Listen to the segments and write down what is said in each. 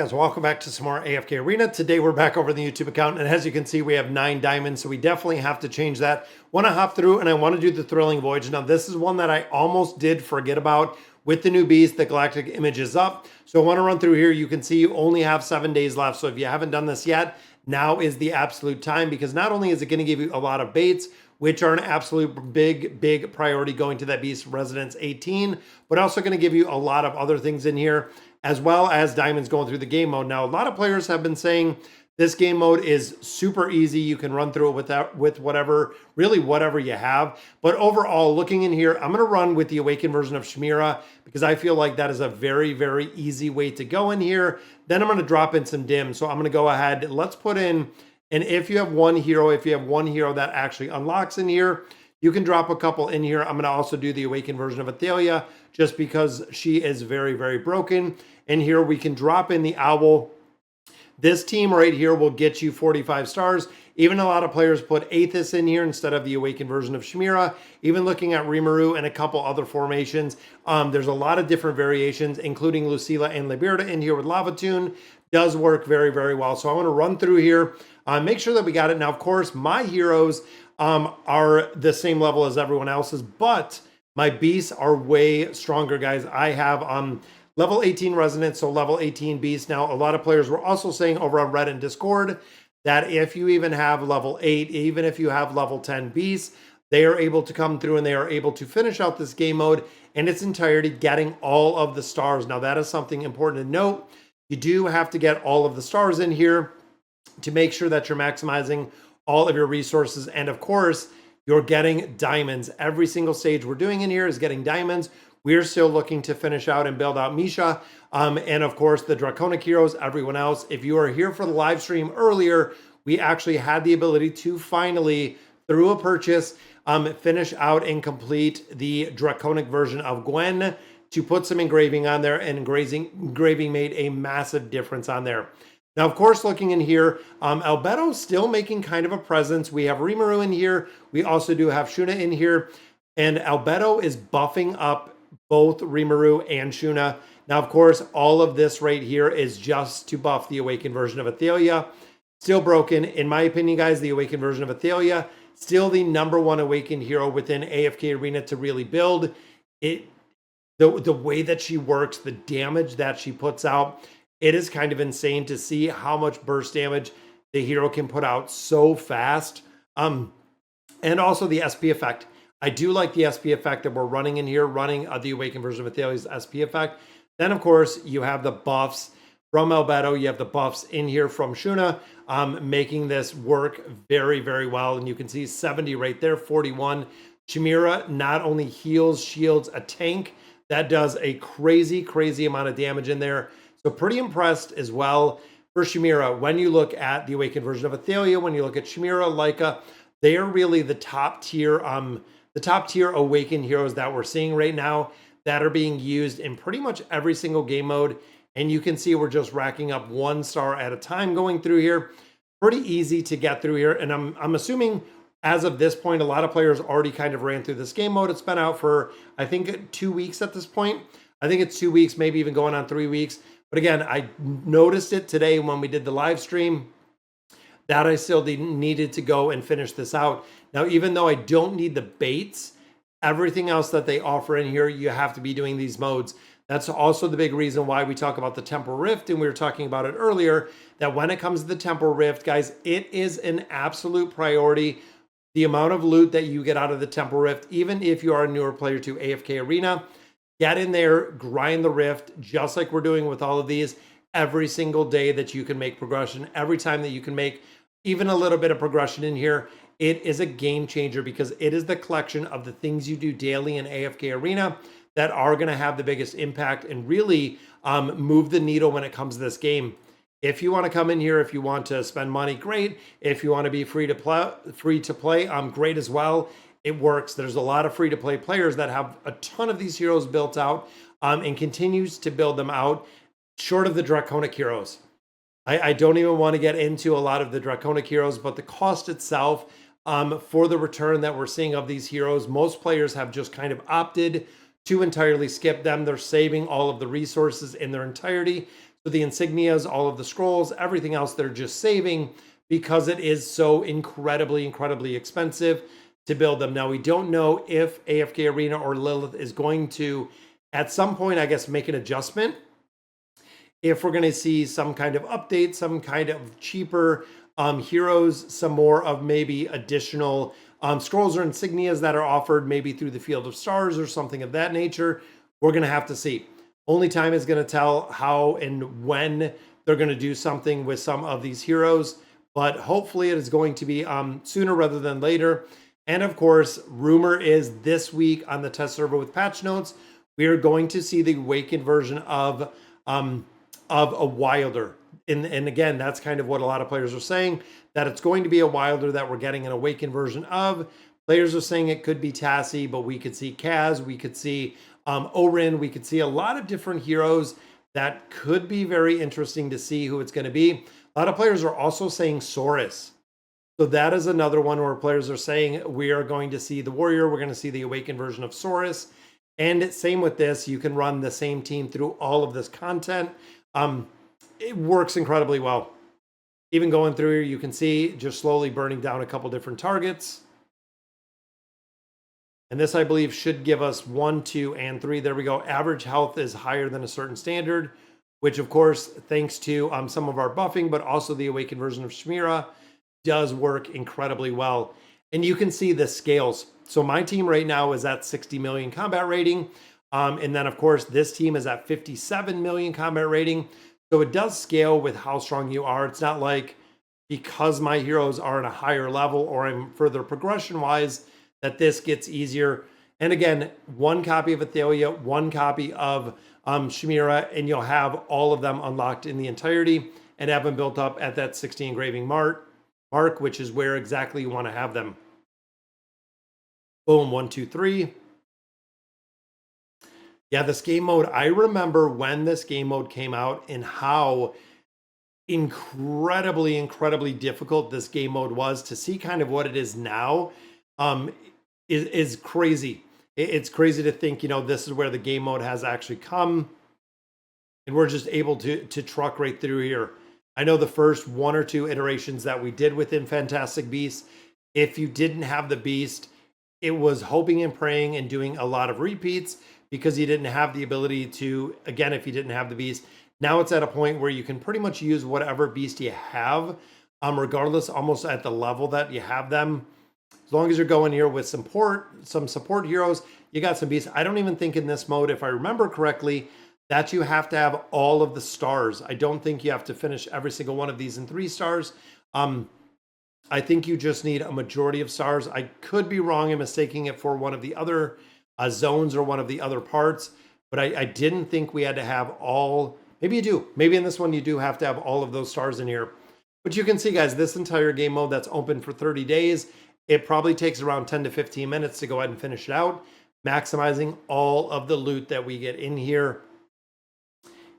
guys, welcome back to some more AFK Arena. Today we're back over the YouTube account, and as you can see we have 9 diamonds, so we definitely have to change that. Want to hop through and I want to do the Thrilling Voyage. Now this is one that I almost did forget about with the new beast. The Galactic image is up, so I want to run through here. You can see you only have 7 days left, so if you haven't done this yet, now is the absolute time, because not only is it going to give you a lot of baits, which are an absolute big priority going to that beast residence 18, but also going to give you a lot of other things in here, as well as diamonds going through the game mode. Now, a lot of players have been saying this game mode is super easy. You can run through it with whatever you have. But overall, looking in here, I'm going to run with the awakened version of Chimera, because I feel like that is a very easy way to go in here. Then I'm going to drop in some dim. So I'm going to go ahead. Let's put in, and if you have one hero that actually unlocks in here, you can drop a couple in here. I'm going to also do the awakened version of Athalia, just because she is very broken. And here we can drop in the owl. This team right here will get you 45 stars. Even a lot of players put Aethys in here instead of the awakened version of Chimera. Even looking at Rimuru and a couple other formations, there's a lot of different variations, including Lucilla and Liberta in here with Lavatune. Does work very well. So I want to run through here, make sure that we got it. Now, of course, my heroes are the same level as everyone else's, but my beasts are way stronger, guys. I have level 18 Resonance, so level 18 beast. Now, a lot of players were also saying over on Reddit and Discord that if you even have level 8, even if you have level 10 beasts, they are able to come through and they are able to finish out this game mode in its entirety, getting all of the stars. Now, that is something important to note. You do have to get all of the stars in here to make sure that you're maximizing all of your resources. And of course, you're getting diamonds. Every single stage we're doing in here is getting diamonds. We're still looking to finish out and build out Misha. And of course, the Draconic heroes, everyone else. If you are here for the live stream earlier, we actually had the ability to finally, through a purchase, finish out and complete the Draconic version of Gwen, to put some engraving on there, and engraving made a massive difference on there. Now, of course, looking in here, Albedo still making kind of a presence. We have Rimuru in here. We also do have Shuna in here. And Albedo is buffing up both Rimuru and Shuna. Now, of course, all of this right here is just to buff the awakened version of Athalia. Still broken. In my opinion, guys, the awakened version of Athalia, still the #1 awakened hero within AFK Arena to really build. The way that she works, the damage that she puts out, it is kind of insane to see how much burst damage the hero can put out so fast. And also the SP effect. I do like the SP effect that we're running in here, running the awakened version of Athalia's SP effect. Then, of course, you have the buffs from Albedo. You have the buffs in here from Shuna, making this work very well. And you can see 70 right there, 41. Chimera not only heals, shields a tank. That does a crazy amount of damage in there. So pretty impressed as well for Chimera. When you look at the awakened version of Athalia, when you look at Chimera, Leica, they are really the top tier awakened heroes that we're seeing right now, that are being used in pretty much every single game mode. And you can see we're just racking up 1 star at a time going through here. Pretty easy to get through here. And I'm assuming as of this point, a lot of players already kind of ran through this game mode. It's been out for, I think, 2 weeks at this point. I think it's 2 weeks, maybe even going on 3 weeks. But again, I noticed it today when we did the live stream, that I still needed to go and finish this out. Now, even though I don't need the baits, everything else that they offer in here, you have to be doing these modes. That's also the big reason why we talk about the Temporal Rift, and we were talking about it earlier, that when it comes to the Temporal Rift, guys, it is an absolute priority. The amount of loot that you get out of the Temporal Rift, even if you are a newer player to AFK Arena, get in there, grind the Rift, just like we're doing with all of these. Every single day that you can make progression, every time that you can make even a little bit of progression in here, it is a game changer, because it is the collection of the things you do daily in AFK Arena that are going to have the biggest impact and really move the needle when it comes to this game. If you want to come in here, if you want to spend money, great. If you want to be free to play, great as well. It works. There's a lot of free-to-play players that have a ton of these heroes built out and continues to build them out, short of the Draconic heroes. I don't even want to get into a lot of the Draconic heroes, but the cost itself for the return that we're seeing of these heroes, most players have just kind of opted to entirely skip them. They're saving all of the resources in their entirety. So the insignias, all of the scrolls, everything else, they're just saving because it is so incredibly expensive to build them. Now, we don't know if AFK Arena or Lilith is going to, at some point, I guess, make an adjustment. If we're going to see some kind of update, some kind of cheaper heroes, some more of maybe additional scrolls or insignias that are offered maybe through the Field of Stars or something of that nature, we're going to have to see. Only time is going to tell how and when they're going to do something with some of these heroes, but hopefully it is going to be sooner rather than later. And of course, rumor is this week on the test server with patch notes, we are going to see the awakened version of a Wilder. And again, that's kind of what a lot of players are saying, that it's going to be a Wilder that we're getting an awakened version of. Players are saying it could be Tassie, but we could see Kaz, we could see Orin, we could see a lot of different heroes that could be very interesting to see who it's going to be. A lot of players are also saying Saurus. So that is another one where players are saying we are going to see the Warrior, we're going to see the awakened version of Saurus. And same with this, you can run the same team through all of this content. It works incredibly well. Even going through here, you can see just slowly burning down a couple different targets. And this, I believe, should give us 1, 2, and 3. There we go. Average health is higher than a certain standard, which, of course, thanks to some of our buffing, but also the awakened version of Shmira, does work incredibly well. And you can see the scales. So my team right now is at 60 million combat rating. And then, of course, this team is at 57 million combat rating. So it does scale with how strong you are. It's not like because my heroes are on a higher level or I'm further progression-wise that this gets easier. And again, 1 copy of Athalia, 1 copy of Shmira, and you'll have all of them unlocked in the entirety and have them built up at that 60 engraving mark, which is where exactly you want to have them. Boom, 1, 2, 3. Yeah, this game mode, I remember when this game mode came out and how incredibly difficult this game mode was. To see kind of what it is now is crazy. It's crazy to think, you know, this is where the game mode has actually come and we're just able to truck right through here. I know the first 1 or 2 iterations that we did within Fantastic Beasts, if you didn't have the Beast, it was hoping and praying and doing a lot of repeats because you didn't have the ability to, again, if you didn't have the Beast. Now it's at a point where you can pretty much use whatever Beast you have, regardless, almost at the level that you have them. As long as you're going here with some support heroes, you got some Beasts. I don't even think in this mode, if I remember correctly, that you have to have all of the stars. I don't think you have to finish every single one of these in 3 stars. I think you just need a majority of stars. I could be wrong in mistaking it for one of the other zones or one of the other parts, but I didn't think we had to have all. Maybe you do. Maybe in this one you do have to have all of those stars in here. But you can see, guys, this entire game mode that's open for 30 days, it probably takes around 10 to 15 minutes to go ahead and finish it out. Maximizing all of the loot that we get in here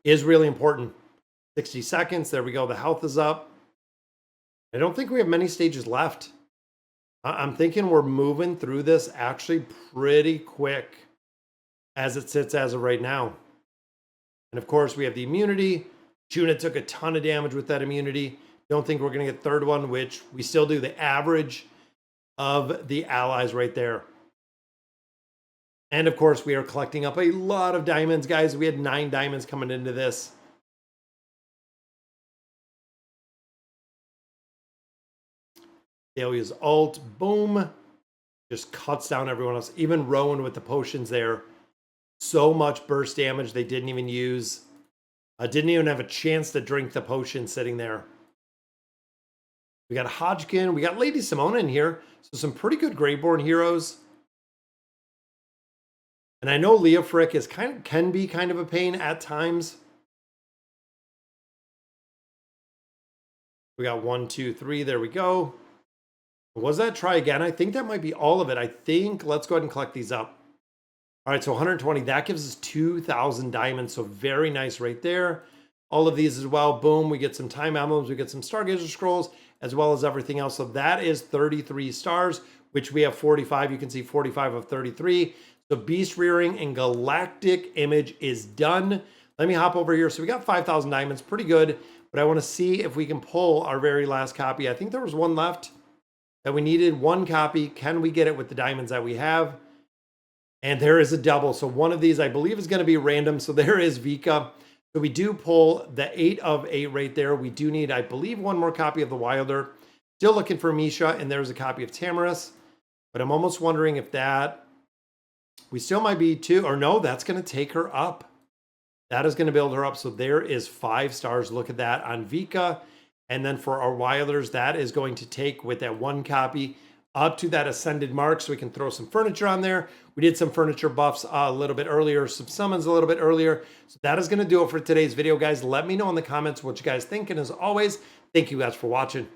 is really important. 60 seconds. There we go. The health is up. I don't think we have many stages left. I'm thinking we're moving through this actually pretty quick as it sits as of right now. And of course, we have the immunity. Juna took a ton of damage with that immunity. Don't think we're going to get 3rd one, which we still do. The average of the allies right there. And of course, we are collecting up a lot of diamonds, guys. We had 9 diamonds coming into this. Dahlia's ult, boom. Just cuts down everyone else. Even Rowan with the potions there. So much burst damage they didn't even use. Didn't even have a chance to drink the potion sitting there. We got Hodgkin. We got Lady Simona in here. So some pretty good Greyborn heroes. And I know Leofric is can be kind of a pain at times. We got 1, 2, 3. There we go. Was that try again? I think that might be all of it. I think let's go ahead and collect these up. All right, so 120. That gives us 2,000 diamonds. So very nice right there. All of these as well. Boom. We get some time emblems. We get some Stargazer scrolls as well as everything else. So that is 33 stars, which we have 45. You can see 45 of 33. So Beast Rearing and Galactic Image is done. Let me hop over here. So we got 5,000 diamonds, pretty good. But I want to see if we can pull our very last copy. I think there was one left that we needed. One copy. Can we get it with the diamonds that we have? And there is a double. So one of these I believe is going to be random. So there is Vika. So we do pull the 8 of 8 right there. We do need, I believe, one more copy of the Wilder. Still looking for Misha, and there's a copy of Tamaris. But I'm almost wondering if that, we still might be 2, or no, that's going to take her up. That is going to build her up. So there is 5 stars. Look at that on Vika. And then for our Wilders, that is going to take with that 1 copy up to that ascended mark, so we can throw some furniture on there. We did some furniture buffs a little bit earlier, some summons a little bit earlier. So that is going to do it for today's video, guys. Let me know in the comments what you guys think. And as always, thank you guys for watching.